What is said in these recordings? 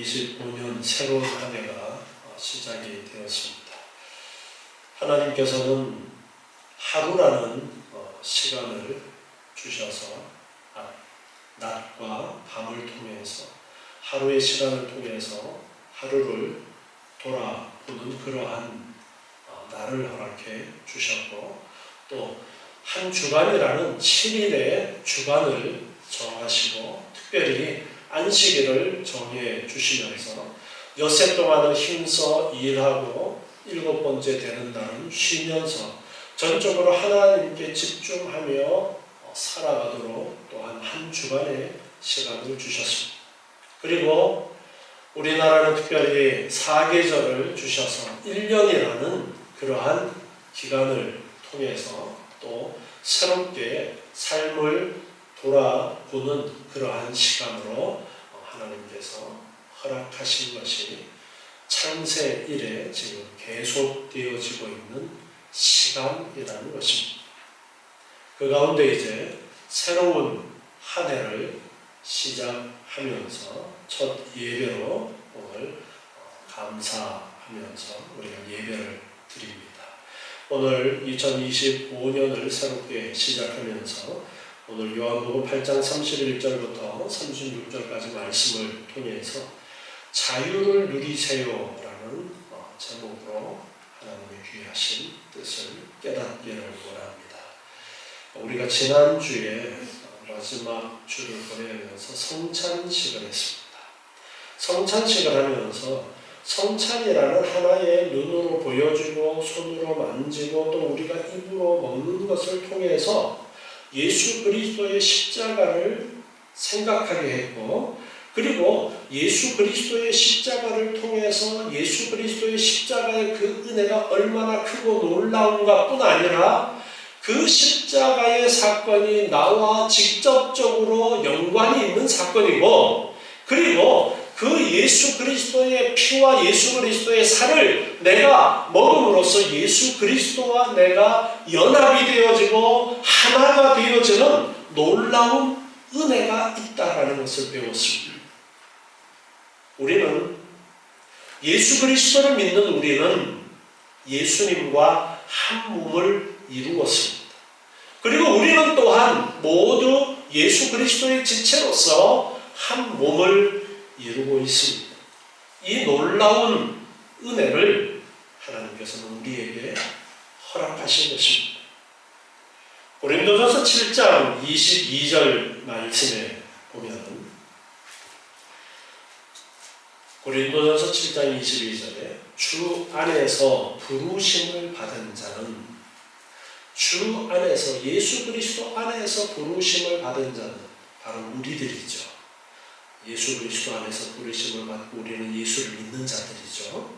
2025년 새로운 한 해가 시작이 되었습니다. 하나님께서는 하루라는 시간을 주셔서 낮과 밤을 통해서 하루의 시간을 통해서 하루를 돌아보는 그러한 날을 허락해 주셨고, 또 한 주간이라는 7일의 주간을 정하시고 특별히 안식일을 정해 주시면서 엿새 동안은 힘써 일하고 7번째 되는 날은 쉬면서 전적으로 하나님께 집중하며 살아가도록 또한 한 주간의 시간을 주셨습니다. 그리고 우리나라는 특별히 사계절을 주셔서 1년이라는 그러한 기간을 통해서 또 새롭게 삶을 돌아보는 그러한 시간으로 하나님께서 허락하신 것이 창세 이래 지금 계속되어지고 있는 시간이라는 것입니다. 그 가운데 이제 새로운 한 해를 시작하면서 첫 예배로 오늘 감사하면서 우리가 예배를 드립니다. 오늘 2025년을 새롭게 시작하면서 오늘 요한복음 8장 31절부터 36절까지 말씀을 통해서 자유를 누리세요라는 제목으로 하나님의 귀하신 뜻을 깨닫기를 원합니다. 우리가 지난주에 마지막 주를 보내면서 성찬식을 했습니다. 성찬식을 하면서 성찬이라는 하나의 눈으로 보여주고 손으로 만지고 또 우리가 입으로 먹는 것을 통해서 예수 그리스도의 십자가를 생각하게 했고, 그리고 예수 그리스도의 십자가를 통해서 예수 그리스도의 십자가의 그 은혜가 얼마나 크고 놀라운가 뿐 아니라 그 십자가의 사건이 나와 직접적으로 연관이 있는 사건이고, 그리고 그 예수 그리스도의 피와 예수 그리스도의 살을 내가 먹음으로써 예수 그리스도와 내가 연합이 되어지고 하나가 되어지는 놀라운 은혜가 있다라는 것을 배웠습니다. 우리는 예수 그리스도를 믿는 우리는 예수님과 한 몸을 이루었습니다. 그리고 우리는 또한 모두 예수 그리스도의 지체로서 한 몸을 이루고 있습니다. 이 놀라운 은혜를 하나님께서는 우리에게 허락하신 것입니다. 고린도전서 7장 22절 말씀에 보면 고린도전서 7장 22절에 주 안에서 부르심을 받은 자는, 주 안에서 예수 그리스도 안에서 부르심을 받은 자는 바로 우리들이죠. 예수 그리스도 안에서 부르심을 받고 우리는 예수를 믿는 자들이죠.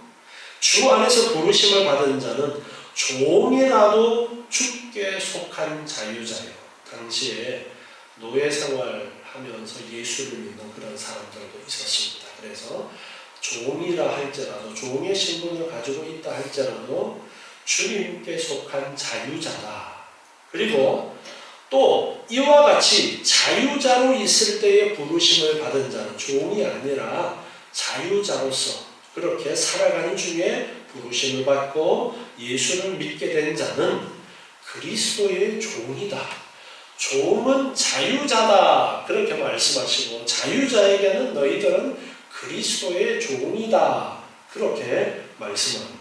주 안에서 부르심을 받은 자는 종이라도 주께 속한 자유자요. 당시에 노예 생활하면서 예수를 믿는 그런 사람들도 있었습니다. 그래서 종이라 할지라도, 종의 신분을 가지고 있다 할지라도 주님께 속한 자유자다. 그리고 또 이와 같이 자유자로 있을 때의 부르심을 받은 자는 종이 아니라 자유자로서 그렇게 살아가는 중에 부르심을 받고 예수를 믿게 된 자는 그리스도의 종이다. 종은 자유자다. 그렇게 말씀하시고 자유자에게는 너희들은 그리스도의 종이다. 그렇게 말씀합니다.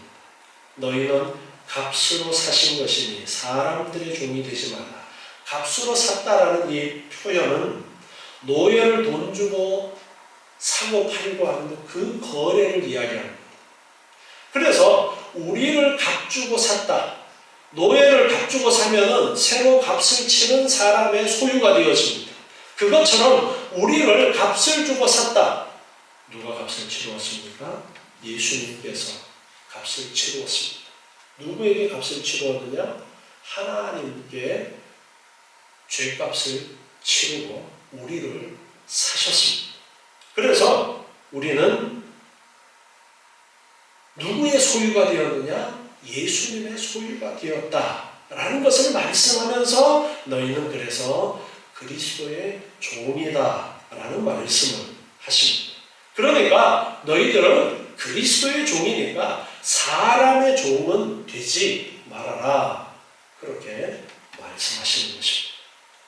너희는 값으로 사신 것이니 사람들의 종이 되지 말라. 값으로 샀다라는 이 표현은 노예를 돈 주고 사고 팔고 하는 그 거래를 이야기합니다. 그래서 우리를 값 주고 샀다. 노예를 값 주고 사면은 새로 값을 치는 사람의 소유가 되어집니다. 그것처럼 우리를 값을 주고 샀다. 누가 값을 치루었습니까? 예수님께서 값을 치루었습니다. 누구에게 값을 치루었느냐? 하나님께 죄값을 치르고 우리를 사셨습니다. 그래서 우리는 누구의 소유가 되었느냐? 예수님의 소유가 되었다라는 것을 말씀하면서 너희는 그래서 그리스도의 종이다라는 말씀을 하십니다. 그러니까 너희들은 그리스도의 종이니까 사람의 종은 되지 말아라. 그렇게 말씀하시는 것입니다.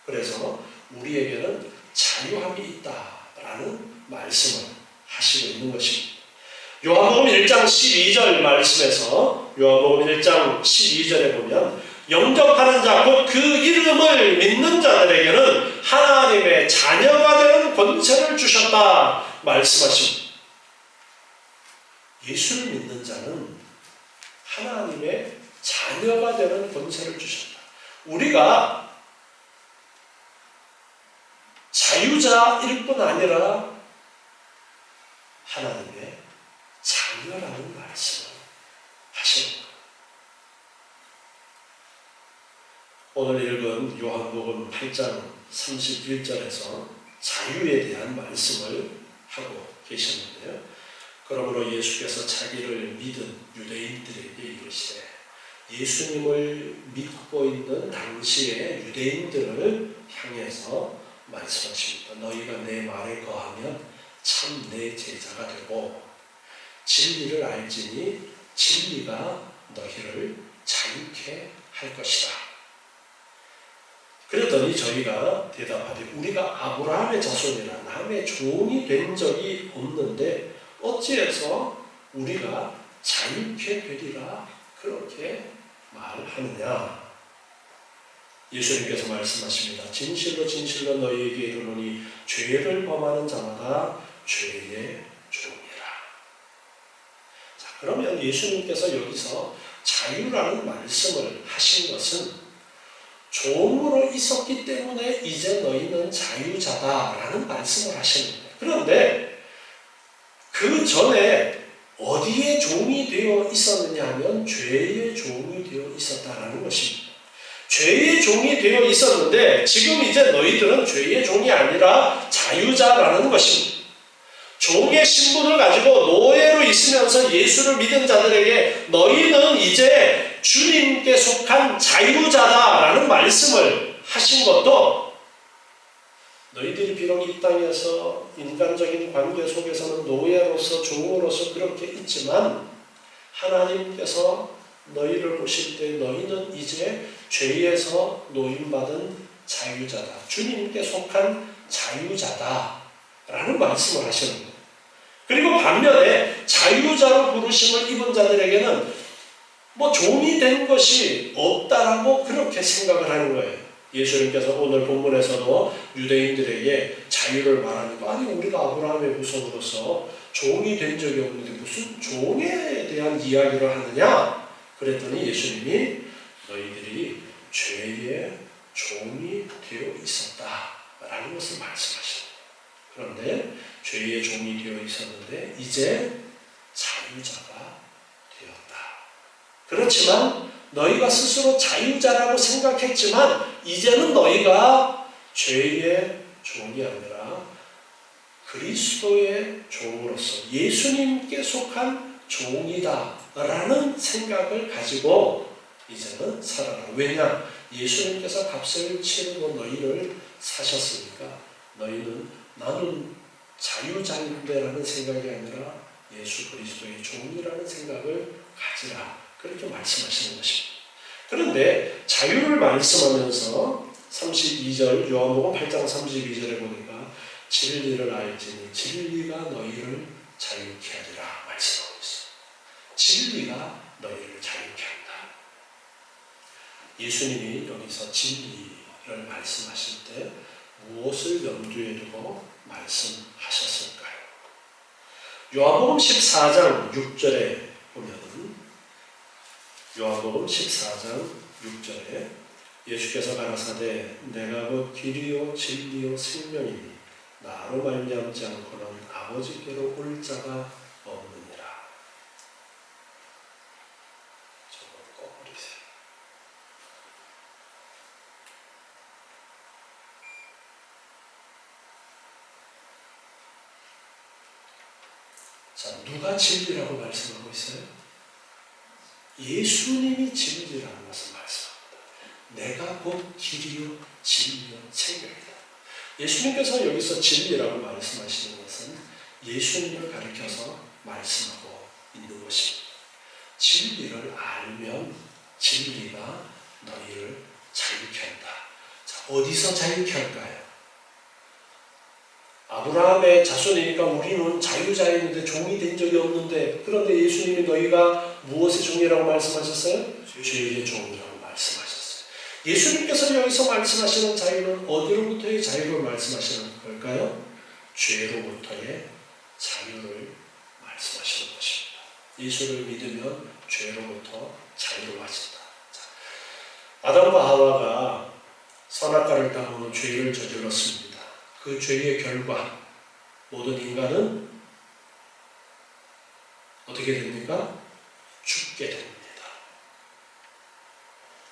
그래서 우리에게는 자유함이 있다라는 말씀을 하시고 있는 것입니다. 요한복음 1장 12절 말씀에서 요한복음 1장 12절에 보면 영접하는 자 곧 그 이름을 믿는 자들에게는 하나님의 자녀가 되는 권세를 주셨다 말씀하십니다. 예수를 믿는 자는 하나님의 자녀가 되는 권세를 주셨다. 우리가 자유자일 뿐 아니라 하나님의 자녀라는 말씀을 하시는 거예요. 오늘 읽은 요한복음 8장 31절에서 자유에 대한 말씀을 하고 계셨는데요. 그러므로 예수께서 자기를 믿은 유대인들에게 이르시되, 예수님을 믿고 있는 당시의 유대인들을 향해서 말씀하십니다. 너희가 내 말에 거하면 참 내 제자가 되고 진리를 알지니 진리가 너희를 자유케 할 것이다. 그랬더니 저희가 대답하되 우리가 아브라함의 자손이라 남의 종이 된 적이 없는데 어찌해서 우리가 자유케 되리라 그렇게 말하느냐. 예수님께서 말씀하십니다. 진실로 진실로 너희에게 이르노니 죄를 범하는 자마다 죄의 종이라. 자, 그러면 예수님께서 여기서 자유라는 말씀을 하신 것은 종으로 있었기 때문에 이제 너희는 자유자다라는 말씀을 하시는 거예요. 그런데 그 전에 어디에 종이 되어 있었느냐 하면 죄의 종이 되어 있었다라는 것입니다. 죄의 종이 되어 있었는데 지금 이제 너희들은 죄의 종이 아니라 자유자라는 것입니다. 종의 신분을 가지고 노예로 있으면서 예수를 믿은 자들에게 너희는 이제 주님께 속한 자유자다라는 말씀을 하신 것도, 너희들이 비록 이 땅에서 인간적인 관계 속에서는 노예로서 종으로서 그렇게 있지만 하나님께서 너희를 보실 때 너희는 이제 죄에서 노임받은 자유자다, 주님께 속한 자유자다라는 말씀을 하시는 거예요. 그리고 반면에 자유자로 부르심을 입은 자들에게는 종이 된 것이 없다라고 그렇게 생각을 하는 거예요. 예수님께서 오늘 본문에서도 유대인들에게 자유를 말하니까, 아니 우리가 아브라함의 후손으로서 종이 된 적이 없는데 무슨 종에 대한 이야기를 하느냐? 그랬더니 예수님이 너희들이 죄의 종이 되어 있었다라는 것을 말씀하십니다. 그런데 죄의 종이 되어 있었는데 이제 자유자가 되었다. 그렇지만 너희가 스스로 자유자라고 생각했지만 이제는 너희가 죄의 종이 아니라 그리스도의 종으로서 예수님께 속한 종이다라는 생각을 가지고 이제는 살아라. 왜냐? 예수님께서 값을 치르고 너희를 사셨으니까 너희는 나는 자유자인데라는 생각이 아니라 예수 그리스도의 종이라는 생각을 가지라. 그렇게 말씀하시는 것입니다. 그런데 자유를 말씀하면서 32절 요한복음 8장 32절에 보니까 진리를 알지니 진리가 너희를 자유케 하리라 말씀하고 있어요. 진리가 너희를 자유케 한다. 예수님이 여기서 진리를 말씀하실 때 무엇을 염두에 두고 말씀하셨을까요? 요한복음 14장 6절에 보면 요한복음 14장 6절에 예수께서 가라사대 내가 곧 길이요 진리요 생명이니 나로 말미암지 않고는 아버지께로 올 자가 없느니라. 저거 꼭 버리세요. 자, 누가 진리라고 말씀하고 있어요? 예수님이 진리라는 것을 말씀합니다. 내가 곧 길이요 진리요 생명이다. 예수님께서 여기서 진리라고 말씀하시는 것은 예수님을 가리켜서 말씀하고 있는 것입니다. 진리를 알면 진리가 너희를 자유케 한다. 자, 어디서 자유케 할까요? 아브라함의 자손이니까 우리는 자유자였는데 종이 된 적이 없는데, 그런데 예수님이 너희가 무엇의 종이라고 말씀하셨어요? 죄의 종이라고 말씀하셨어요. 예수님께서 여기서 말씀하시는 자유는 어디로부터의 자유를 말씀하시는 걸까요? 죄로부터의 자유를 말씀하시는 것입니다. 예수를 믿으면 죄로부터 자유로워진다. 아담과 하와가 선악과를 따먹는 죄를 저질렀습니다. 그 죄의 결과 모든 인간은 어떻게 됩니까? 죽게 됩니다.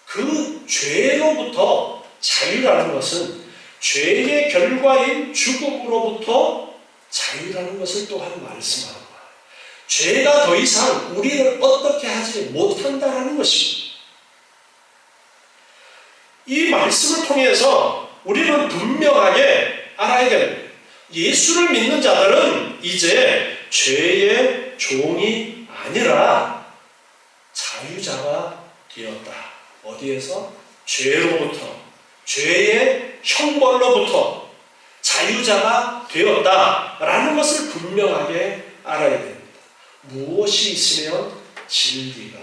그 죄로부터 자유라는 것은 죄의 결과인 죽음으로부터 자유라는 것을 또한 말씀하는 거예요. 죄가 더 이상 우리를 어떻게 하지 못한다라는 것입니다. 이 말씀을 통해서 우리는 분명하게 알아야 됩니다. 예수를 믿는 자들은 이제 죄의 종이 아니라 자유자가 되었다. 어디에서? 죄로부터, 죄의 형벌로부터 자유자가 되었다라는 것을 분명하게 알아야 됩니다. 무엇이 있으면 진리가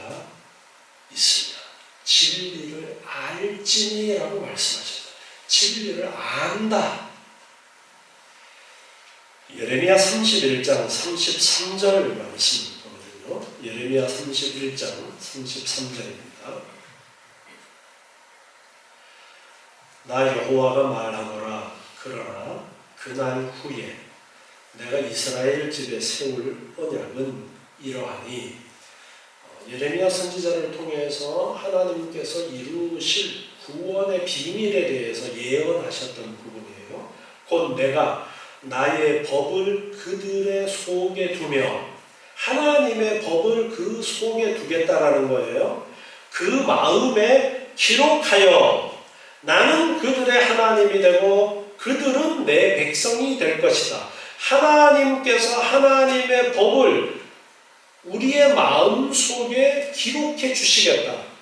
있습니다. 진리를 알지니라고 말씀하셨다. 진리를 안다. 예레미야 31장 33절 말씀이거든요. 예레미야 31장 33절입니다. 나 여호와가 말하노라. 그러나 그날 후에 내가 이스라엘 집에 세울 언약은 이러하니, 예레미야 선지자를 통해서 하나님께서 이루실 구원의 비밀에 대해서 예언하셨던 부분이에요. 곧 내가 나의 법을 그들의 속에 두며, 하나님의 법을 그 속에 두겠다라는 거예요. 그 마음에 기록하여 나는 그들의 하나님이 되고 그들은 내 백성이 될 것이다. 하나님께서 하나님의 법을 우리의 마음 속에 기록해 주시겠다.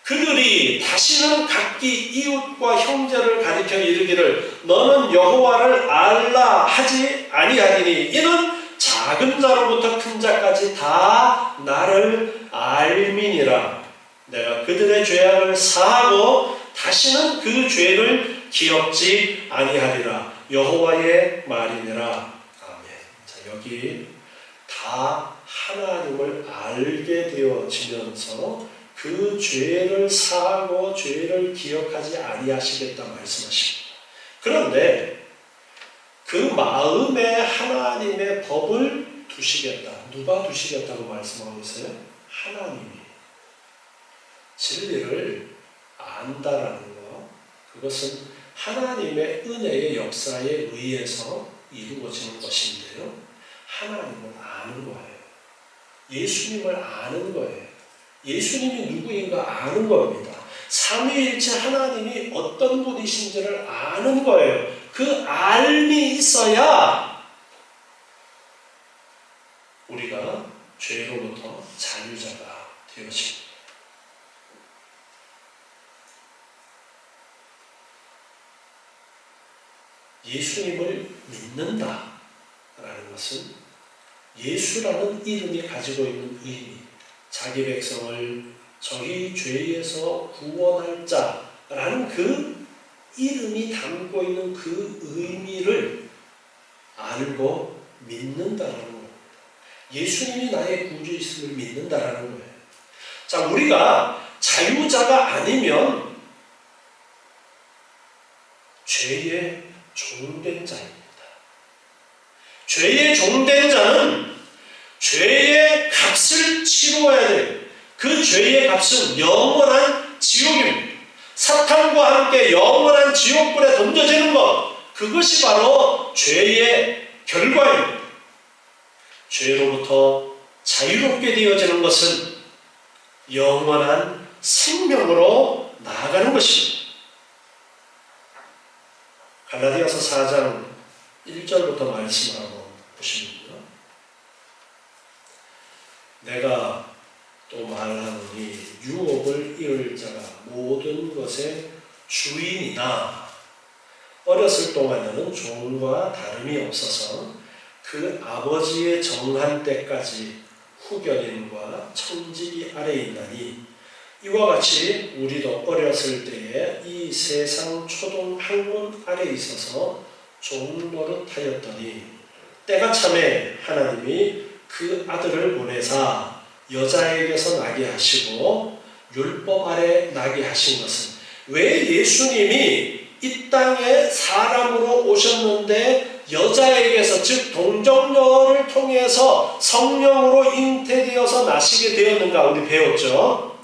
그들이 다시는 각기 이웃과 형제를 가리켜 이르기를 너는 여호와를 알라 하지 아니하리니 이는 작은 자로부터 큰 자까지 다 나를 알미니라. 내가 그들의 죄악을 사하고 다시는 그 죄를 기억지 아니하리라. 여호와의 말이니라. 아멘. 자, 여기 다 하나님을 알게 되어지면서 그 죄를 사하고 죄를 기억하지 아니하시겠다 말씀하십니다. 그런데 그 마음에 하나님의 법을 두시겠다. 누가 두시겠다고 말씀하고 있어요? 하나님이. 진리를 안다라는 것, 그것은 하나님의 은혜의 역사에 의해서 이루어지는 것인데요. 하나님을 아는 거예요. 예수님을 아는 거예요. 예수님이 누구인가 아는 겁니다. 삼위일체 하나님이 어떤 분이신지를 아는 거예요. 그 알미 있어야 우리가 죄로부터 자유자가 되어집니다. 예수님을 믿는다라는 것은 예수라는 이름이 가지고 있는 의미, 자기 백성을 저희 죄에서 구원할 자라는 그 이름이 담고 있는 그 의미를 알고 믿는다라는 거예요. 예수님이 나의 구주이심을 믿는다라는 거예요. 자, 우리가 자유자가 아니면 죄의 종된 자입니다. 죄의 종된 자는 죄의 값을 치루어야 돼요. 그 죄의 값은 영원한 지옥입니다. 사탄과 함께 영원한 지옥불에 던져지는 것, 그것이 바로 죄의 결과입니다. 죄로부터 자유롭게 되어지는 것은 영원한 생명으로 나아가는 것입니다. 갈라디아서 4장 1절부터 말씀을 하고 보십니다. 내가 또 말하노니 유업을 이을 자가 모든 것의 주인이나 어렸을 동안에는 종과 다름이 없어서 그 아버지의 정한 때까지 후견인과 청지기 아래에 있나니 이와 같이 우리도 어렸을 때에 이 세상 초동 학문 아래에 있어서 종노릇하였더니 때가 참에 하나님이 그 아들을 보내사 여자에게서 나게 하시고 율법 아래 나게 하신 것은 왜 예수님이 이 땅에 사람으로 오셨는데 여자에게서 즉 동정녀를 통해서 성령으로 잉태되어서 나시게 되었는가 우리 배웠죠.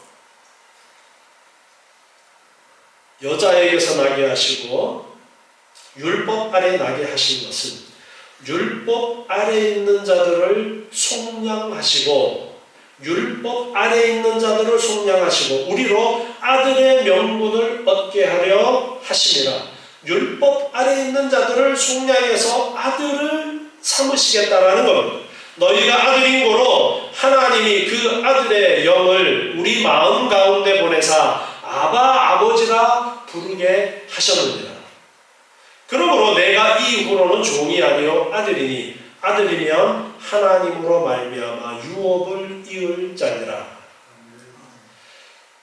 여자에게서 나게 하시고 율법 아래 나게 하신 것은 율법 아래 있는 자들을 속량하시고 율법 아래 있는 자들을 속량하시고 우리로 아들의 명분을 얻게 하려 하심이라. 율법 아래 있는 자들을 속량해서 아들을 삼으시겠다라는 겁니다. 너희가 아들인 고로 하나님이 그 아들의 영을 우리 마음 가운데 보내사 아바 아버지라 부르게 하셨느니라. 그러므로 내가 이후로는 종이 아니요 아들이니 아들이면 하나님으로 말미암아 유업을 이을 자니라.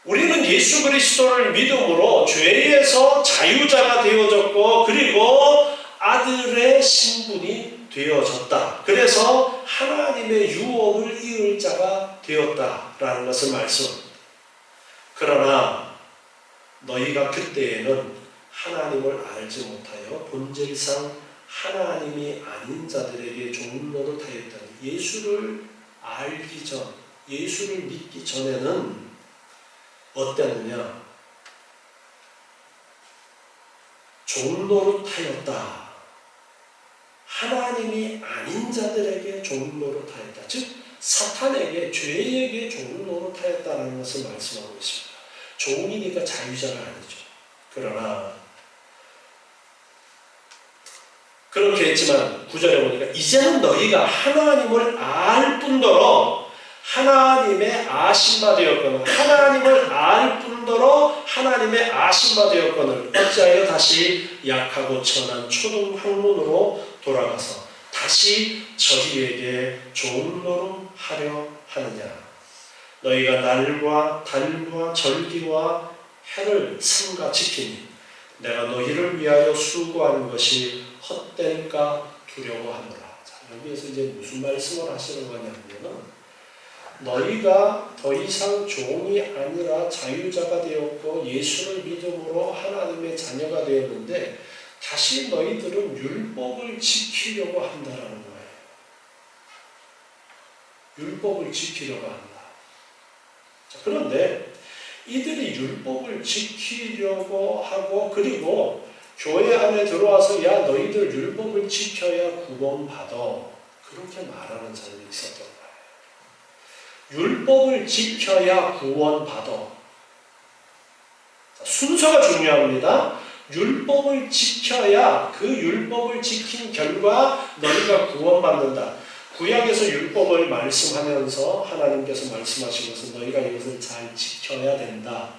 우리는 예수 그리스도를 믿음으로 죄에서 자유자가 되어졌고 그리고 아들의 신분이 되어졌다. 그래서 하나님의 유업을 이을 자가 되었다라는 것을 말씀합니다. 그러나 너희가 그때에는 하나님을 알지 못하여 본질상 하나님이 아닌 자들에게 종노릇하였다니 예수를 알기 전, 예수를 믿기 전에는 어땠느냐? 종노릇하였다. 하나님이 아닌 자들에게 종노릇하였다. 즉 사탄에게 죄에게 종노릇하였다는 것을 말씀하고 있습니다. 종이니까 자유자가 아니죠. 그러나 그렇게 했지만 9절에 보니까 이제는 너희가 하나님을 알 뿐더러 하나님의 아심바 되었거늘 하나님을 알 뿐더러 하나님의 아심바 되었거늘 어찌하여 다시 약하고 천한 초등 학문으로 돌아가서 다시 저희에게 종노릇하려 하느냐. 너희가 날과 달과 절기와 해를 삼가 지키니 내가 너희를 위하여 수고하는 것이 헛될까 두려워하노라. 자, 여기에서 이제 무슨 말씀을 하시는 거냐면은 너희가 더 이상 종이 아니라 자유자가 되었고 예수를 믿음으로 하나님의 자녀가 되었는데 다시 너희들은 율법을 지키려고 한다라는 거예요. 율법을 지키려고 한다. 자, 그런데 이들이 율법을 지키려고 하고 그리고 교회 안에 들어와서 야 너희들 율법을 지켜야 구원받아 그렇게 말하는 사람이 있었던 거예요. 율법을 지켜야 구원받아. 순서가 중요합니다. 율법을 지켜야 그 율법을 지킨 결과 너희가 구원받는다. 구약에서 율법을 말씀하면서 하나님께서 말씀하신 것은 너희가 이것을 잘 지켜야 된다.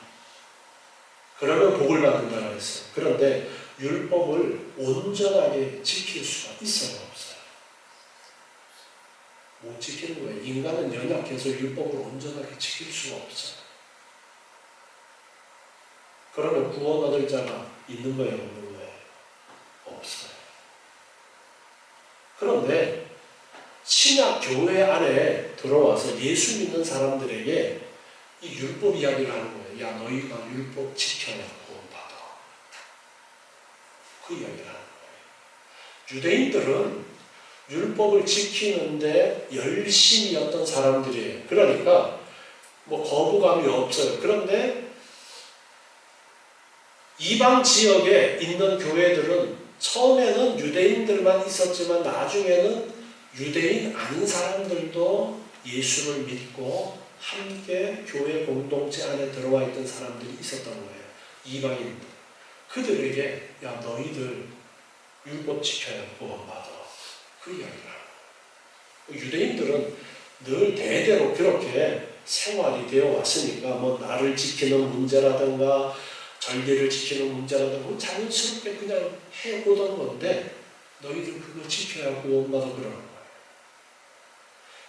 그러면 복을 받는다고 했어요. 그런데 율법을 온전하게 지킬 수가 있어요, 없어요? 못 지키는 거예요. 인간은 연약해서 율법을 온전하게 지킬 수가 없어요. 그러면 구원 얻을 자가 있는 거예요, 없는 거예요? 없어요. 그런데 신약 교회 안에 들어와서 예수 믿는 사람들에게 이 율법 이야기를 하는 거예요. 야 너희가 율법 지켜야 구원받아. 그 이야기를 하는 거예요. 유대인들은 율법을 지키는데 열심이었던 사람들이에요. 그러니까 뭐 거부감이 없어요. 그런데 이방 지역에 있는 교회들은 처음에는 유대인들만 있었지만 나중에는 유대인 아닌 사람들도 예수를 믿고 함께 교회 공동체 안에 들어와 있던 사람들이 있었던 거예요. 이방인들. 그들에게 야 너희들 율법 지켜야 구원받아. 그 이야기를 하는 거예요. 유대인들은 늘 대대로 그렇게 생활이 되어 왔으니까 뭐 나를 지키는 문제라든가 절기를 지키는 문제라든가 자연스럽게 그냥 해오던 건데 너희들 그거 지켜야 구원받아 그러는 거예요.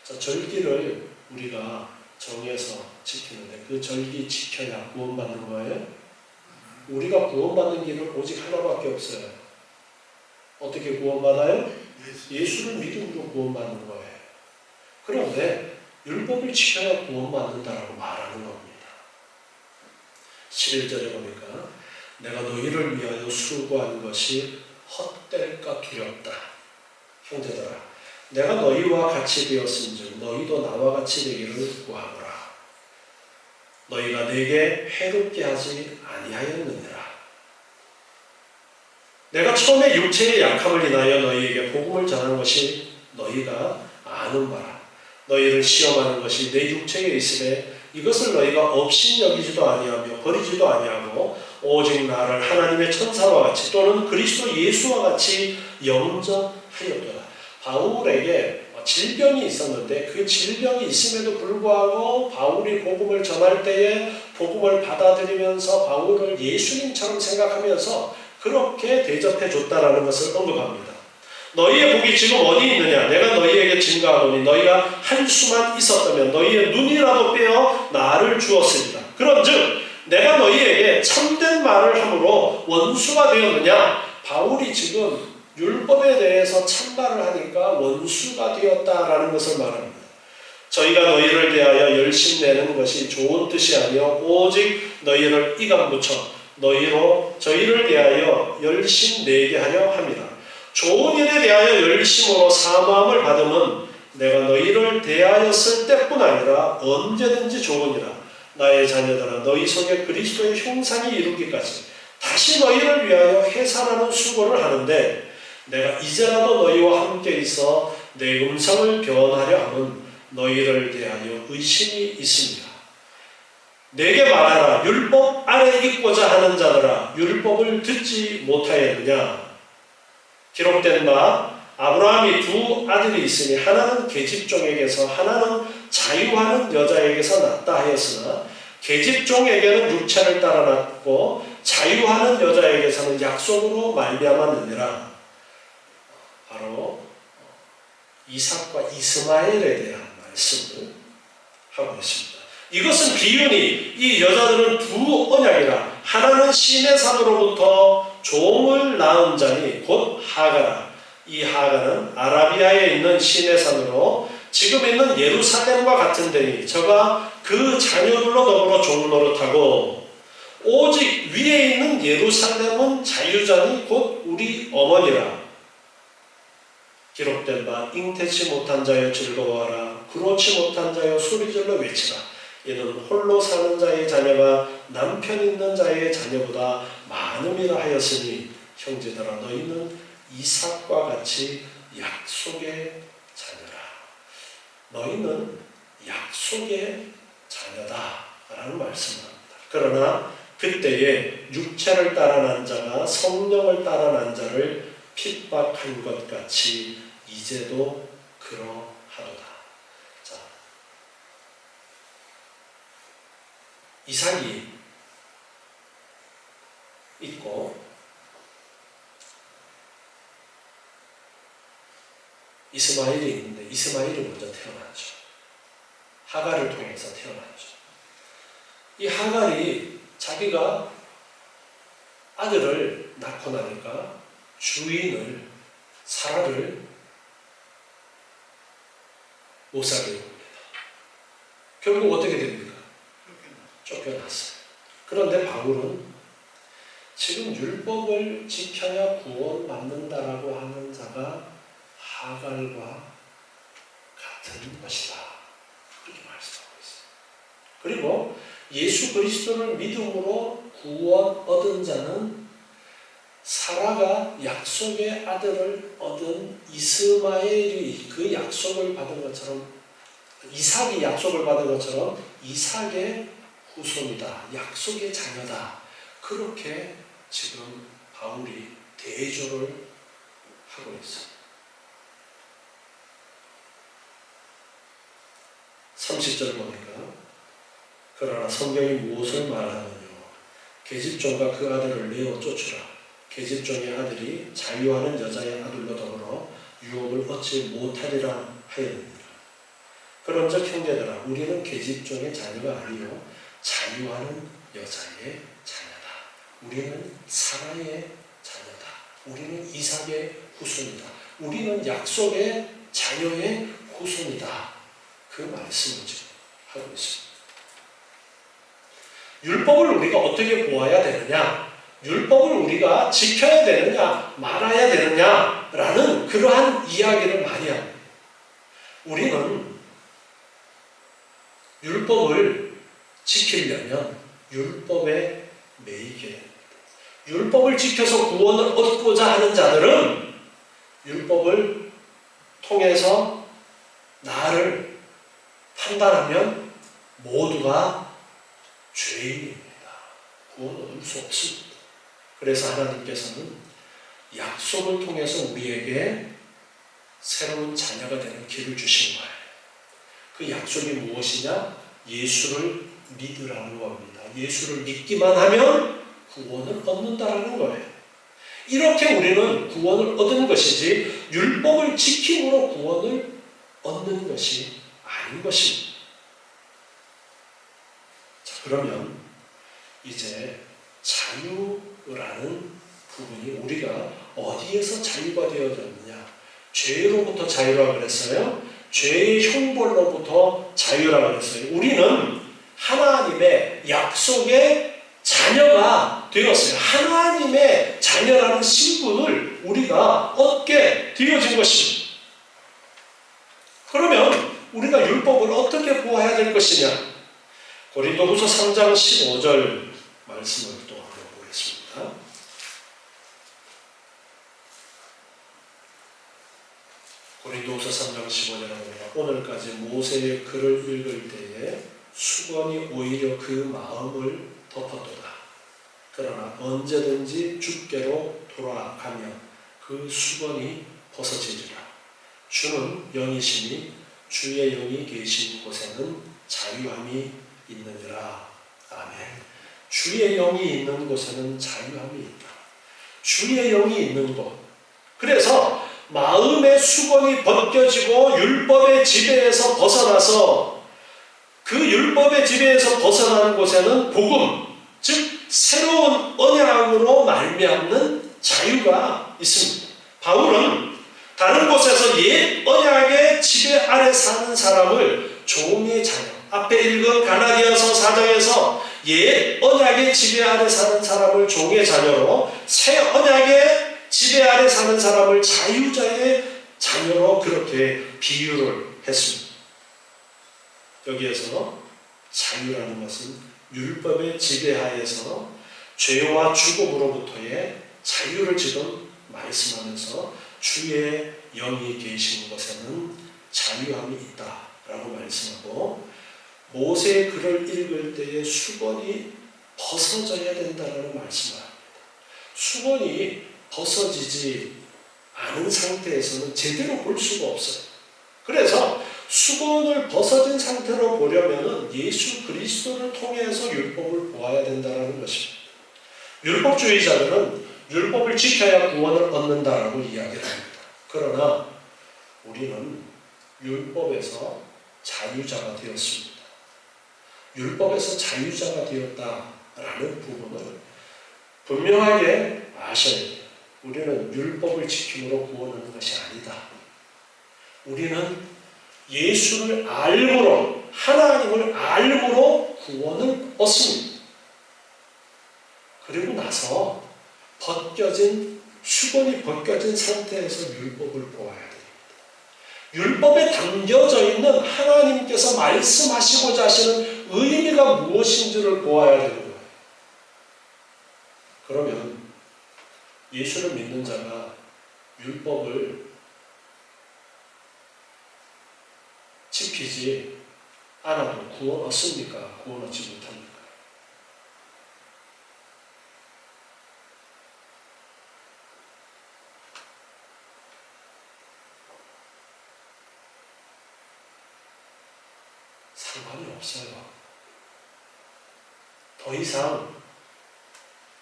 자, 절기를 우리가 정해서 지키는데 그 절기 지켜야 구원받는 거예요? 우리가 구원받는 길은 오직 하나밖에 없어요. 어떻게 구원받아요? 예수를 믿음으로 구원받는 거예요. 그런데 율법을 지켜야 구원받는다라고 말하는 겁니다. 11절에 보니까 내가 너희를 위하여 수고한 것이 헛될까 두렵다. 형제들아 내가 너희와 같이 되었은즉 너희도 나와 같이 되기를 구하노라. 너희가 내게 해롭게 하지 아니하였느니라. 내가 처음에 육체의 약함을 인하여 너희에게 복음을 전한 것이 너희가 아는 바라. 너희를 시험하는 것이 내 육체에 있으되 이것을 너희가 업신 여기지도 아니하며 버리지도 아니하고 오직 나를 하나님의 천사와 같이 또는 그리스도 예수와 같이 영접하였도다. 바울에게 질병이 있었는데 그 질병이 있음에도 불구하고 바울이 복음을 전할 때에 복음을 받아들이면서 바울을 예수님처럼 생각하면서 그렇게 대접해 줬다라는 것을 언급합니다. 너희의 복이 지금 어디 있느냐? 내가 너희에게 증거하노니 너희가 한 수만 있었다면 너희의 눈이라도 빼어 나를 주었습니다. 그런즉 내가 너희에게 참된 말을 함으로 원수가 되었느냐? 바울이 지금 율법에 대해서 참말을 하니까 원수가 되었다라는 것을 말합니다. 저희가 너희를 대하여 열심 내는 것이 좋은 뜻이 아니요 오직 너희를 이간붙여 너희로 저희를 대하여 열심 내게 하려 함이라. 좋은 일에 대하여 열심으로 사모함을 받으면 내가 너희를 대하였을 때뿐 아니라 언제든지 좋으니라. 나의 자녀들아 너희 속에 그리스도의 형상이 이루기까지 다시 너희를 위하여 해산하는 수고를 하는데 내가 이제라도 너희와 함께 있어 내 음성을 변하려 함은 너희를 대하여 의심이 있습니다. 내게 말하라. 율법 아래 있고자 하는 자들아 율법을 듣지 못하였느냐. 기록된 바 아브라함이 두 아들이 있으니 하나는 계집종에게서 하나는 자유하는 여자에게서 났다 하였으나 계집종에게는 육체를 따라 났고 자유하는 여자에게서는 약속으로 말미암았느니라. 바로 이삭과 이스마엘에 대한 말씀을 하고 있습니다. 이것은 비유니 이 여자들은 두 언약이라. 하나는 신의 산으로부터 종을 낳은 자니 곧 하가라. 이 하가는 아라비아에 있는 신의 산으로 지금 있는 예루살렘과 같은 데니 저가 그 자녀들로 더불어 종노릇하고 오직 위에 있는 예루살렘은 자유자니 곧 우리 어머니라. 기록된 바 잉태치 못한 자여 즐거워하라. 그렇지 못한 자여 소리질러 외치라. 이는 홀로 사는 자의 자녀가 남편 있는 자의 자녀보다 많음이라 하였으니 형제들아 너희는 이삭과 같이 약속의 자녀라. 너희는 약속의 자녀다 라는 말씀을 합니다. 그러나 그때에 육체를 따라 난 자가 성령을 따라 난 자를 핍박한 것 같이 이제도 그러하도다. 자, 이삭이 있고 이스마엘이 있는데 이스마엘이 먼저 태어났죠. 하갈을 통해서 태어났죠. 이 하갈이 자기가 아들을 낳고 나니까 주인을 사라를 못 살게 됩니다. 결국 어떻게 됩니까? 쫓겨났어요. 그런데 바울은 지금 율법을 지켜야 구원받는다라고 하는 자가 하갈과 같은 것이다. 그렇게 말씀하고 있어요. 그리고 예수 그리스도를 믿음으로 구원 얻은 자는 사라가 약속의 아들을 얻은 이스마엘이 그 약속을 받은 것처럼 이삭이 약속을 받은 것처럼 이삭의 후손이다. 약속의 자녀다. 그렇게 지금 바울이 대조를 하고 있어요. 30절 보니까 그러나 성경이 무엇을 말하느냐 계집종과 그 아들을 내어 쫓으라. 계집종의 아들이 자유하는 여자의 아들로 더불어 유업을 얻지 못하리라 하였느니라. 그런즉 형제들아 우리는 계집종의 자녀가 아니요 자유하는 여자의 자녀다. 우리는 사라의 자녀다. 우리는 이삭의 후손이다. 우리는 약속의 자녀의 후손이다. 그 말씀을 지금 하고 있습니다. 율법을 우리가 어떻게 보아야 되느냐? 율법을 우리가 지켜야 되느냐? 말아야 되느냐? 라는 그러한 이야기를 많이 합니다. 우리는 율법을 지키려면 율법에 매이게 됩니다. 율법을 지켜서 구원을 얻고자 하는 자들은 율법을 통해서 나를 판단하면 모두가 죄인입니다. 구원을 얻을 수 없습니다. 그래서 하나님께서는 약속을 통해서 우리에게 새로운 자녀가 되는 길을 주신 거예요. 그 약속이 무엇이냐? 예수를 믿으라는 겁니다. 예수를 믿기만 하면 구원을 얻는다라는 거예요. 이렇게 우리는 구원을 얻은 것이지 율법을 지킴으로 구원을 얻는 것이 아닌 것입니다. 자, 그러면 이제 자유라는 부분이 우리가 어디에서 자유가 되어졌느냐? 죄로부터 자유라고 그랬어요. 죄의 형벌로부터 자유라고 그랬어요. 우리는 하나님의 약속의 자녀가 되었어요. 하나님의 자녀라는 신분을 우리가 얻게 되어진 것입니다. 그러면 우리가 율법을 어떻게 보아야 될 것이냐? 고린도후서 3장 15절 말씀을 또 한번 보겠습니다. 고린도후서 3장 15절에 보면 오늘까지 모세의 글을 읽을 때에 수건이 오히려 그 마음을 덮었도다. 그러나 언제든지 주께로 돌아가며 그 수건이 벗어지리라. 주는 영이시니 주의 영이 계신 곳에는 자유함이 있느니라. 아멘. 주의 영이 있는 곳에는 자유함이 있다. 주의 영이 있는 곳. 그래서 마음의 수건이 벗겨지고 율법의 지배에서 벗어나서 그 율법의 지배에서 벗어난 곳에는 복음, 즉 새로운 언약으로 말미암는 자유가 있습니다. 바울은 다른 곳에서 옛 언약의 지배 아래 사는 사람을 종의 자녀, 앞에 읽은 갈라디아서 4장에서 옛 언약의 지배 아래 사는 사람을 종의 자녀로, 새 언약의 지배 아래 사는 사람을 자유자의 자녀로 그렇게 비유를 했습니다. 여기에서 자유라는 것은 율법의 지배하에서 죄와 죽음으로부터의 자유를 지금 말씀하면서 주의 영이 계신 곳에는 자유함이 있다라고 말씀하고, 모세의 글을 읽을 때에 수건이 벗어져야 된다라는 말씀을 합니다. 수건이 벗어지지 않은 상태에서는 제대로 볼 수가 없어요. 그래서 수건을 벗어진 상태로 보려면 예수 그리스도를 통해서 율법을 보아야 된다는 것입니다. 율법주의자들은 율법을 지켜야 구원을 얻는다라고 이야기를 합니다. 그러나 우리는 율법에서 자유자가 되었습니다. 율법에서 자유자가 되었다라는 부분을 분명하게 아셔야 돼요. 우리는 율법을 지킴으로 구원하는 것이 아니다. 우리는 예수를 알므로, 하나님을 알므로 구원을 얻습니다. 그리고 나서 수건이 벗겨진 상태에서 율법을 보아야 됩니다. 율법에 담겨져 있는 하나님께서 말씀하시고자 하시는 의미가 무엇인지를 보아야 되는 거예요. 그러면 예수를 믿는 자가 율법을 지키지 않아도 구원 얻습니까? 구원 얻지 못합니까? 상관이 없어요. 더 이상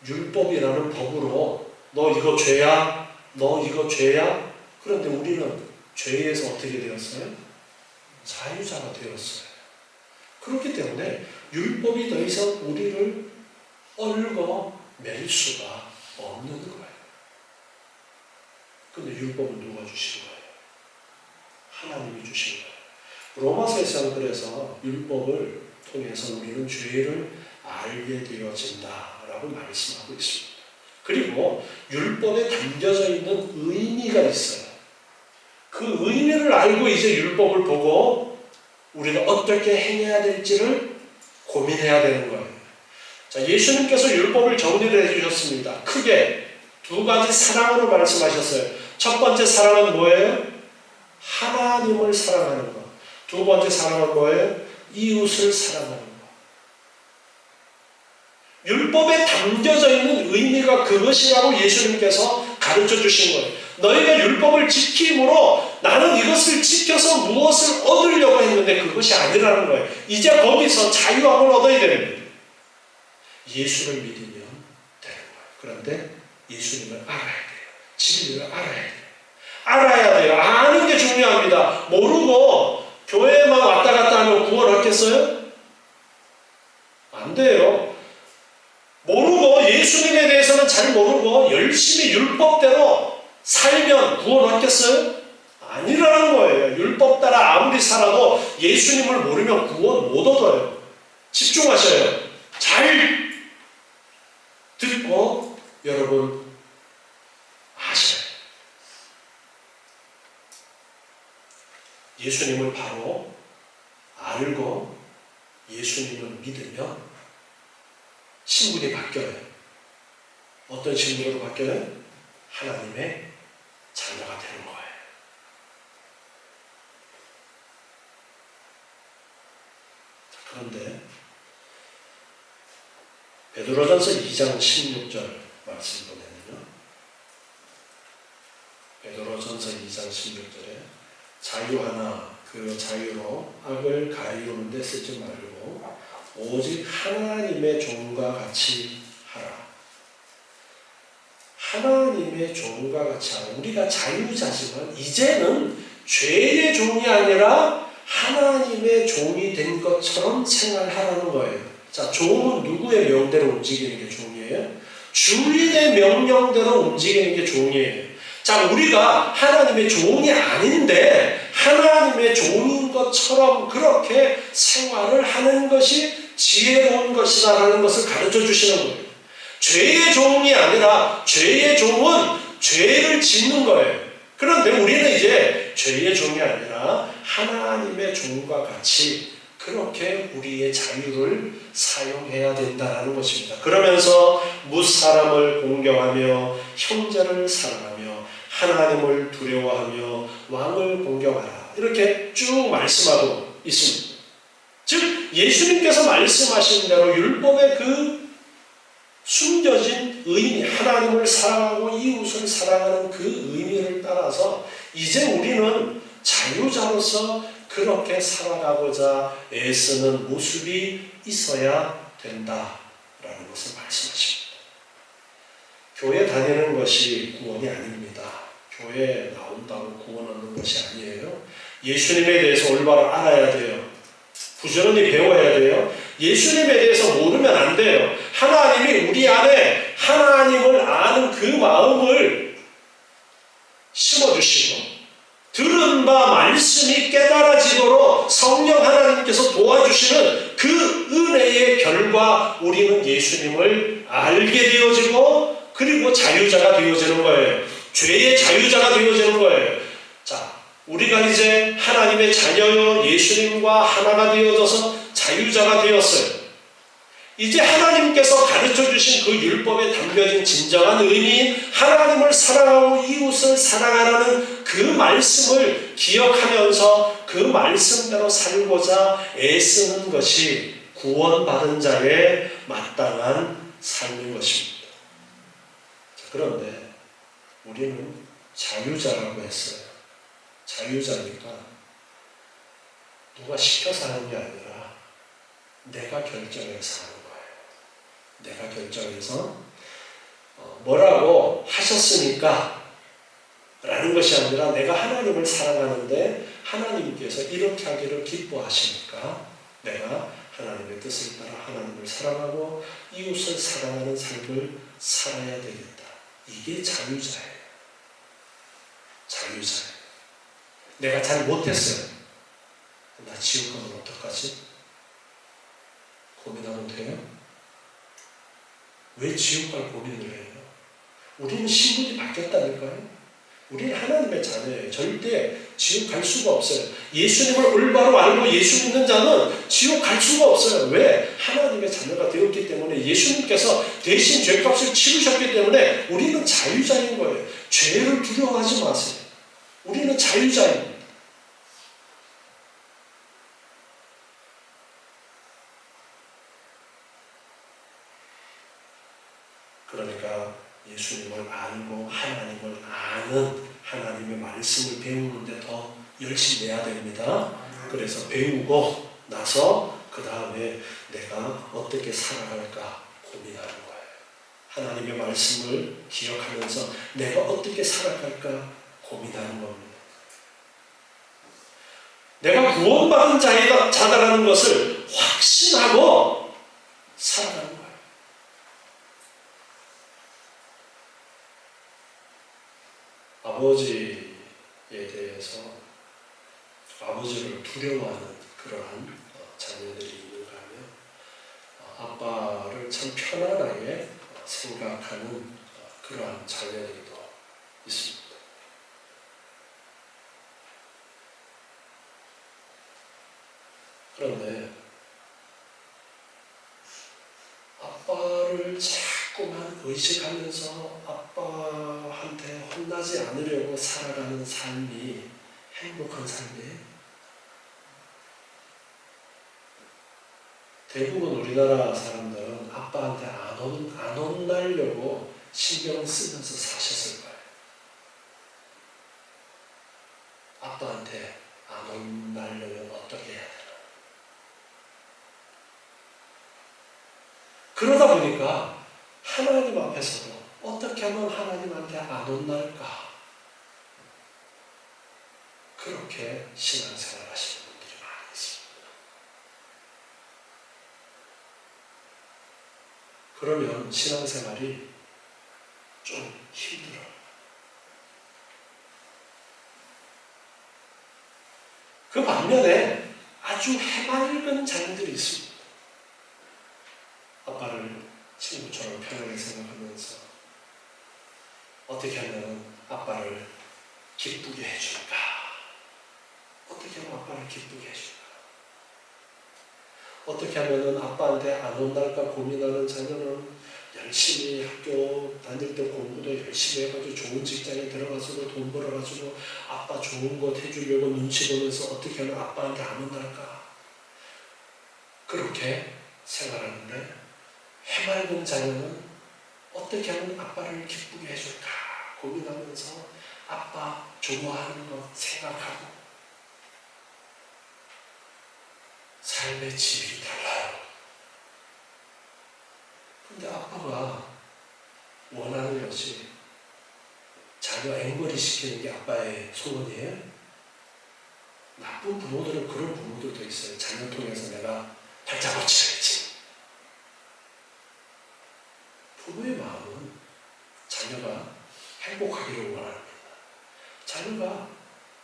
율법이라는 법으로 너 이거 죄야? 너 이거 죄야? 그런데 우리는 죄에서 어떻게 되었어요? 자유자가 되었어요. 그렇기 때문에 율법이 더 이상 우리를 얽어맬 수가 없는 거예요. 근데 율법은 누가 주신 거예요? 하나님이 주신 거예요. 로마서에서는 그래서 율법을 통해서 우리는 죄를 알게 되어진다라고 말씀하고 있습니다. 그리고 율법에 담겨져 있는 의미가 있어요. 그 의미를 알고 이제 율법을 보고 우리가 어떻게 행해야 될지를 고민해야 되는 거예요. 자, 예수님께서 율법을 정리를 해주셨습니다. 크게 두 가지 사랑으로 말씀하셨어요. 첫 번째 사랑은 뭐예요? 하나님을 사랑하는 것. 두 번째 사랑은 뭐예요? 이웃을 사랑하는 것. 율법에 담겨져 있는 의미가 그것이라고 예수님께서 가르쳐 주신 거예요. 너희가 율법을 지킴으로 나는 이것을 지켜서 무엇을 얻으려고 했는데 그것이 아니라는 거예요. 이제 거기서 자유함을 얻어야 되는 거예요. 예수를 믿으면 되는 거예요. 그런데 예수님을 알아야 돼요. 진리를 알아야 돼요. 알아야 돼요. 아는 게 중요합니다. 모르고 교회에만 왔다 갔다 하면 구원 얻겠어요? 안 돼요. 모르고 예수님에 대해서는 잘 모르고 열심히 율법대로 살면 구원 얻겠어요? 아니라는 거예요. 율법 따라 아무리 살아도 예수님을 모르면 구원 못 얻어요. 집중하셔요. 잘 듣고 여러분 아셔요. 예수님을 바로 알고 예수님을 믿으면 신분이 바뀌어요. 어떤 신분으로 바뀌어요? 하나님의 자녀가 되는 거예요. 그런데 베드로전서 2장 16절 말씀 보면요. 베드로전서 2장 16절에 자유하나 그 자유로 악을 가리우는 데 쓰지 말고 오직 하나님의 종과 같이 하라. 하나님의 종과 같이 하라. 우리가 자유자지만 이제는 죄의 종이 아니라 하나님의 종이 된 것처럼 생활하라는 거예요. 자, 종은 누구의 명대로 움직이는 게 종이에요? 주인의 명령대로 움직이는 게 종이에요. 자, 우리가 하나님의 종이 아닌데 하나님의 종인 것처럼 그렇게 생활을 하는 것이 지혜로운 것이다라는 것을 가르쳐 주시는 거예요. 죄의 종이 아니라 죄의 종은 죄를 짓는 거예요. 그런데 우리는 이제 죄의 종이 아니라 하나님의 종과 같이 그렇게 우리의 자유를 사용해야 된다는 것입니다. 그러면서 무사람을 공경하며 형제를 사랑하며 하나님을 두려워하며 왕을 공경하라. 이렇게 쭉 말씀하고 있습니다. 즉 예수님께서 말씀하신 대로 율법의 그 숨겨진 의미, 하나님을 사랑하고 이웃을 사랑하는 그 의미를 따라서 이제 우리는 자유자로서 그렇게 살아가고자 애쓰는 모습이 있어야 된다라는 것을 말씀하십니다. 교회 다니는 것이 구원이 아닙니다. 교회 나온다고 구원 얻는 것이 아니에요. 예수님에 대해서 올바로 알아야 돼요. 부지런히 배워야 돼요. 예수님에 대해서 모르면 안 돼요. 하나님이 우리 안에 하나님을 아는 그 마음을 심어주시고 들은 바 말씀이 깨달아지도록 성령 하나님께서 도와주시는 그 은혜의 결과 우리는 예수님을 알게 되어지고 그리고 자유자가 되어지는 거예요. 죄의 자유자가 되어지는 거예요. 자, 우리가 이제 하나님의 자녀요 예수님과 하나가 되어져서 자유자가 되었어요. 이제 하나님께서 가르쳐 주신 그 율법에 담겨진 진정한 의미인 하나님을 사랑하고 이웃을 사랑하라는 그 말씀을 기억하면서 그 말씀대로 살고자 애쓰는 것이 구원받은 자의 마땅한 삶인 것입니다. 그런데 우리는 자유자라고 했어요. 자유자니까 누가 시켜서 하는 게 아니라 내가 결정해서 하는 거예요. 내가 결정해서 뭐라고 하셨으니까 라는 것이 아니라 내가 하나님을 사랑하는데 하나님께서 이렇게 하기를 기뻐하시니까 내가 하나님의 뜻을 따라 하나님을 사랑하고 이웃을 사랑하는 삶을 살아야 되겠다. 이게 자유자예요. 자유자예요. 내가 잘 못했어요. 나 지옥 가면 어떡하지? 고민하면 돼요? 왜 지옥 갈 고민을 해요? 우리는 신분이 바뀌었다니까요. 우리는 하나님의 자녀예요. 절대 지옥 갈 수가 없어요. 예수님을 올바로 알고 예수 믿는 자는 지옥 갈 수가 없어요. 왜? 하나님의 자녀가 되었기 때문에 예수님께서 대신 죄값을 치르셨기 때문에 우리는 자유자인 거예요. 죄를 두려워하지 마세요. 우리는 자유자입니다. 그러니까 예수님을 알고 하나님을 아는 하나님의 말씀을 배우는데 더 열심히 해야 됩니다. 그래서 배우고 나서 그 다음에 내가 어떻게 살아갈까 고민하는 거예요. 하나님의 말씀을 기억하면서 내가 어떻게 살아갈까 고민하는 겁니다. 내가 구원받은 자다라는 것을 확신하고 살아가는 거예요. 아버지에 대해서 아버지를 두려워하는 그러한 자녀들이 있는가 하면 아빠를 참 편안하게 생각하는 그러한 자녀들이 더 있습니다. 그런데 아빠를 자꾸만 의식하면서 아빠한테 혼나지 않으려고 살아가는 삶이 행복한 삶이에요. 대부분 우리나라 사람들은 아빠한테 안 혼나려고 신경을 쓰면서 사셨을 거예요. 아빠한테 안 혼나려면 어떻게 해야 되나? 그러다 보니까 하나님 앞에서도 어떻게 하면 하나님한테 안 혼날까? 그렇게 신앙생활 하시는 분들이 많이 있습니다. 그러면 신앙생활이 좀 힘들어요. 그 반면에 아주 해맑은 자녀들이 있습니다. 아빠를 친구처럼 편하게 생각하면서 어떻게 하면 아빠를 기쁘게 해줄까? 어떻게 하면 아빠를 기쁘게 해줄까? 어떻게 하면 아빠한테 안 혼날까 고민하는 자녀는 열심히 학교 다닐 때 공부도 열심히 해가지고 좋은 직장에 들어가서도 돈 벌어가지고 아빠 좋은 것 해주려고 눈치 보면서 어떻게 하면 아빠한테 안 혼날까? 그렇게 생활하는데 해맑은 자녀는 어떻게 하면 아빠를 기쁘게 해줄까 고민하면서 아빠 좋아하는 것 생각하고 삶의 질이 달라요. 근데 아빠가 원하는 것이 자녀 앵벌이 시키는 게 아빠의 소원이에요. 나쁜 부모들은 그런 부모들도 있어요. 자녀 통해서 내가 발자국 치야지. 부모의 마음은 자녀가 행복하기를 원합니다. 자녀가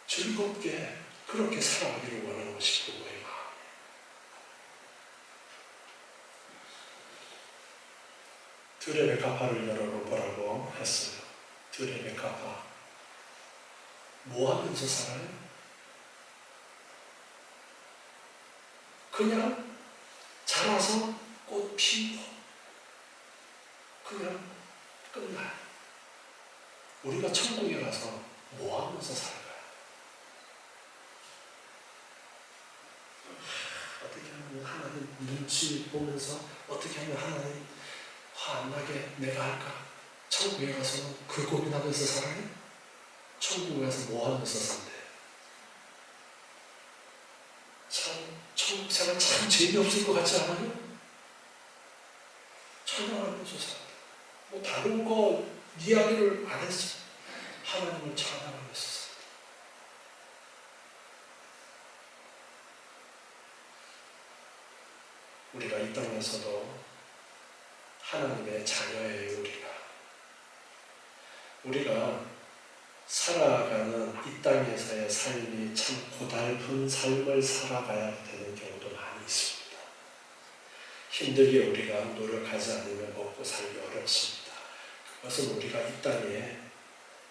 즐겁게 그렇게 살아가기를 원하는 것이 부모의 마음이에요. 드레 베카파를 열어보라고 했어요. 드레 베카파 뭐 하면서 살아요? 그냥 자라서 꽃 피고 그냥 끝나요. 우리가 천국에 가서 뭐 하면서 살까요? 어떻게 하면 하나님 눈치 보면서 어떻게 하면 하나님 화 안 나게 내가 할까? 천국에 가서는 그 고민하면서 살아요? 천국에 가서 뭐 하면서 산대요? 참 천국 생활 참 재미없을 것 같지 않아요? 찬양하면서 살다. 뭐 다른 거 이야기를 안 했어. 하나님을 찬양하면서 살다. 우리가 이 땅에서도 하나님의 자녀예요. 우리가 살아가는 이 땅에서의 삶이 참 고달픈 삶을 살아가야 되는 경우도 많이 있습니다. 힘들게 우리가 노력하지 않으면 먹고 살기 어렵습니다. 그것은 우리가 이 땅에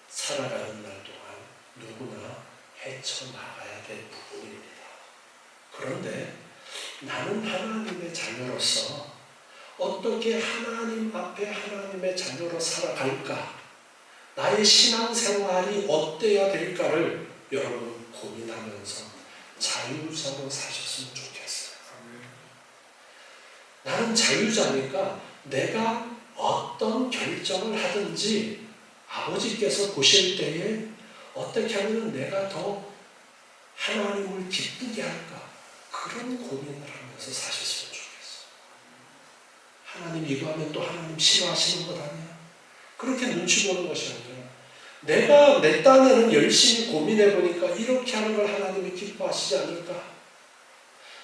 살아가는 날 동안 누구나 헤쳐나가야 될 부분입니다. 그런데 나는 하나님의 자녀로서 어떻게 하나님 앞에 하나님의 자녀로 살아갈까? 나의 신앙생활이 어때야 될까를 여러분 고민하면서 자유자로 사셨으면 좋겠어요. 나는 자유자니까 내가 어떤 결정을 하든지 아버지께서 보실 때에 어떻게 하면 내가 더 하나님을 기쁘게 할까? 그런 고민을 하면서 사셨으면 좋겠어요. 하나님 이거 하면 또 하나님 싫어하시는 것 아니야? 그렇게 눈치 보는 것이 아니라 내가 내 딴에는 열심히 고민해 보니까 이렇게 하는 걸 하나님이 기뻐하시지 않을까?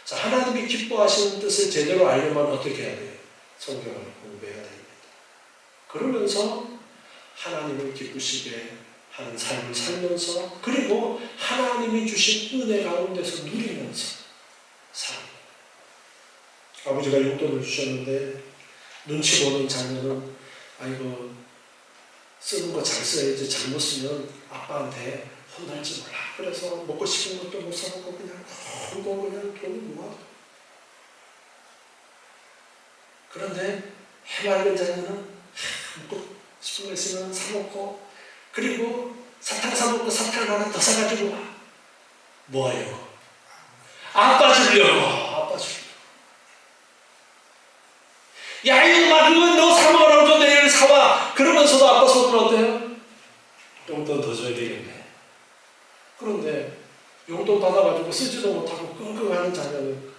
자, 하나님이 기뻐하시는 뜻을 제대로 알려면 어떻게 해야 돼요? 성경을 공부해야 됩니다. 그러면서 하나님을 기쁘시게 하는 삶을 살면서 그리고 하나님이 주신 은혜 가운데서 누리면서 삽니다. 아버지가 용돈을 주셨는데 눈치 보는 자녀는 아이고 쓰는 거 잘 써야지 잘못 쓰면 아빠한테 혼날지 몰라. 그래서 먹고 싶은 것도 못 사먹고 그냥 그냥 돈을 모아. 그런데 해맑은 자녀는 먹고 싶은 거 있으면 사먹고 그리고 사탕 사먹고 사탕 하나 더 사가지고 와. 뭐예요? 아빠 주려고. 아빠 주려고. 야 이놈아 그건 너 사먹으라고 좀 내일 사와. 그러면서도 아빠 속은 어때요? 용돈 더 줘야 되겠네. 그런데 용돈 받아가지고 쓰지도 못하고 끙끙하는 자녀는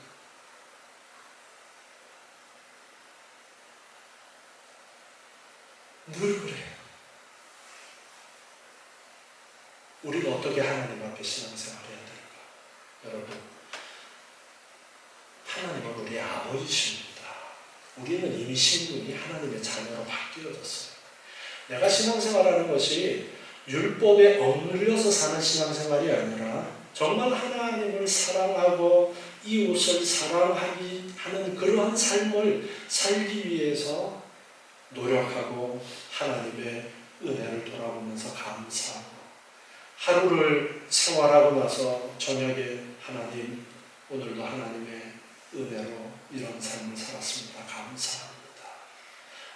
늘 그래요. 우리가 어떻게 하나님 앞에 신앙생활 해야 될까? 여러분, 하나님은 우리의 아버지십니다. 우리는 이미 신분이 하나님의 자녀로 바뀌어졌어요. 내가 신앙생활하는 것이 율법에 억눌려서 사는 신앙생활이 아니라 정말 하나님을 사랑하고 이웃을 사랑하기 하는 그러한 삶을 살기 위해서 노력하고 하나님의 은혜를 돌아보면서 감사하고 하루를 생활하고 나서 저녁에 하나님 오늘도 하나님의 은혜로 이런 삶을 살았습니다. 감사합니다.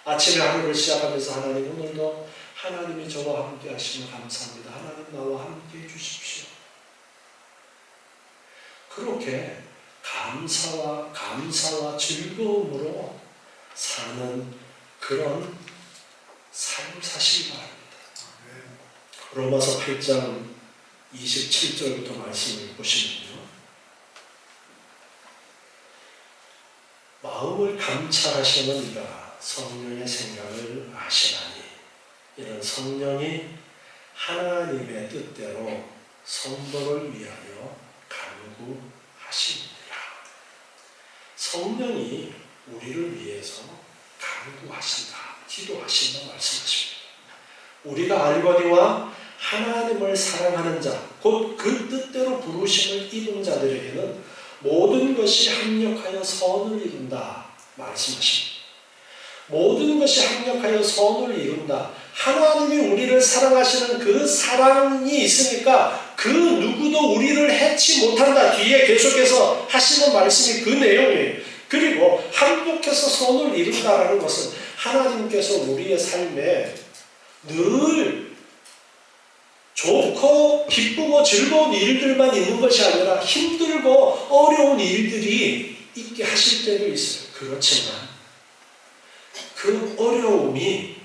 아침에 하루를 시작하면서 하나님 오늘도 하나님이 저와 함께 하시면 감사합니다. 하나님 나와 함께 해주십시오. 그렇게 감사와 즐거움으로 사는 그런 삶을 사시기 바랍니다. 로마서 8장 27절부터 말씀을 보시면요. 마음을 감찰하시는 이가 성령의 생각을 아시나니 이는 성령이 하나님의 뜻대로 성도를 위하여 간구하십니다. 성령이 우리를 위해서 간구하신다, 기도하신다 말씀하십니다. 우리가 알거니와 하나님을 사랑하는 자, 곧 그 뜻대로 부르심을 입은 자들에게는 모든 것이 합력하여 선을 이룬다 말씀하십니다. 모든 것이 합력하여 선을 이룬다. 하나님이 우리를 사랑하시는 그 사랑이 있으니까 그 누구도 우리를 해치 못한다. 뒤에 계속해서 하시는 말씀이 그 내용이에요. 그리고 합력해서 선을 이룬다라는 것은 하나님께서 우리의 삶에 늘 좋고 기쁘고 즐거운 일들만 있는 것이 아니라 힘들고 어려운 일들이 있게 하실 때도 있어요. 그렇지만 그 어려움이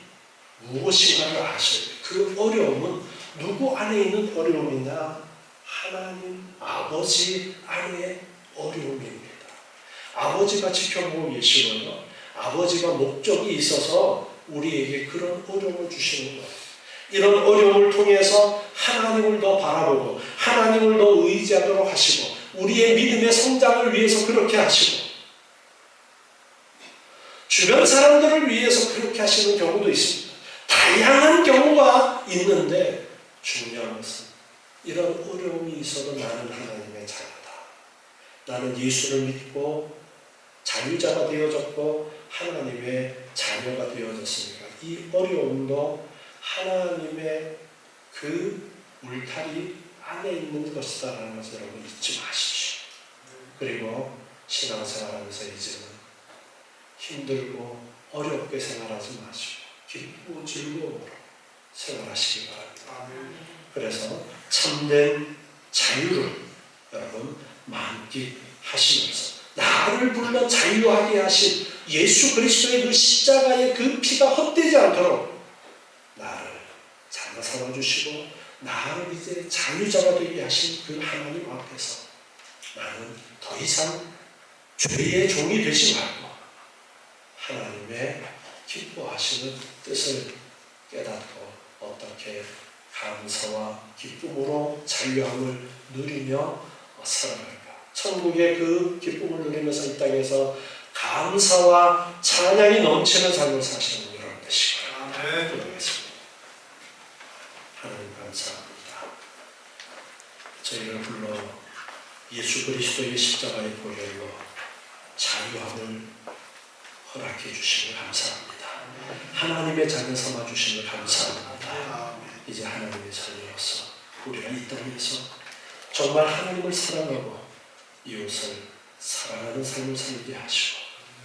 무엇인가를 아셔야 돼요. 그 어려움은 누구 안에 있는 어려움이냐? 하나님 아버지 안에 어려움입니다. 아버지가 지켜보고 계시고요. 아버지가 목적이 있어서 우리에게 그런 어려움을 주시는 거예요. 이런 어려움을 통해서 하나님을 더 바라보고 하나님을 더 의지하도록 하시고 우리의 믿음의 성장을 위해서 그렇게 하시고 주변 사람들을 위해서 그렇게 하시는 경우도 있습니다. 다양한 경우가 있는데 중요한 것은 이런 어려움이 있어도 나는 하나님의 자녀다. 나는 예수를 믿고 자유자가 되어졌고 하나님의 자녀가 되어졌으니까 이 어려움도 하나님의 그 울타리 안에 있는 것이다라는 것을 여러분 잊지 마십시오. 그리고 신앙생활하면서 이제는 힘들고 어렵게 생활하지 마시고 기쁘고 즐거움으로 생활하시기 바랍니다. 그래서 참된 자유를 여러분 만끽하시면서 나를 불러 자유하게 하신 예수 그리스도의 그 십자가의 그 피가 헛되지 않도록 나를 자녀 삼아주시고 나를 이제 자유자가 되게 하신 그 하나님 앞에서 나는 더 이상 죄의 종이 되지 말고 하나님의 기뻐하시는 뜻을 깨닫고 어떻게 감사와 기쁨으로 자유함을 누리며 살아갈까. 천국의 그 기쁨을 누리면서 이 땅에서 감사와 찬양이 넘치는 삶을 사시는 여러분 되시길 기도하겠습니다. 하나님 감사합니다. 저희를 불러 예수 그리스도의 십자가의 보혈로 자유함을 허락해 주시길 감사합니다. 하나님의 자녀 삼아 주시길 감사합니다. 이제 하나님의 자녀로서 우리가 이 땅에서 정말 하나님을 사랑하고 이웃을 사랑하는 삶을 살게 하시고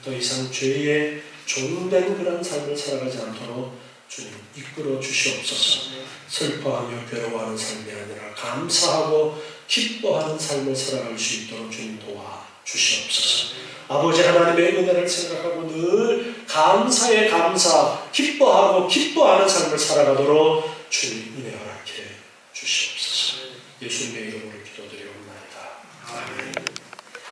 더 이상 죄에 종된 그런 삶을 살아가지 않도록 주님 이끌어 주시옵소서. 슬퍼하며 괴로워하는 삶이 아니라 감사하고 기뻐하는 삶을 살아갈 수 있도록 주님 도와 주시옵소서. 아버지 하나님의 은혜를 생각하고 늘 감사에 감사, 기뻐하고 기뻐하는 삶을 살아가도록 주님 은혜 허락해 주시옵소서. 예수님의 이름으로 기도드리옵나이다. 아멘.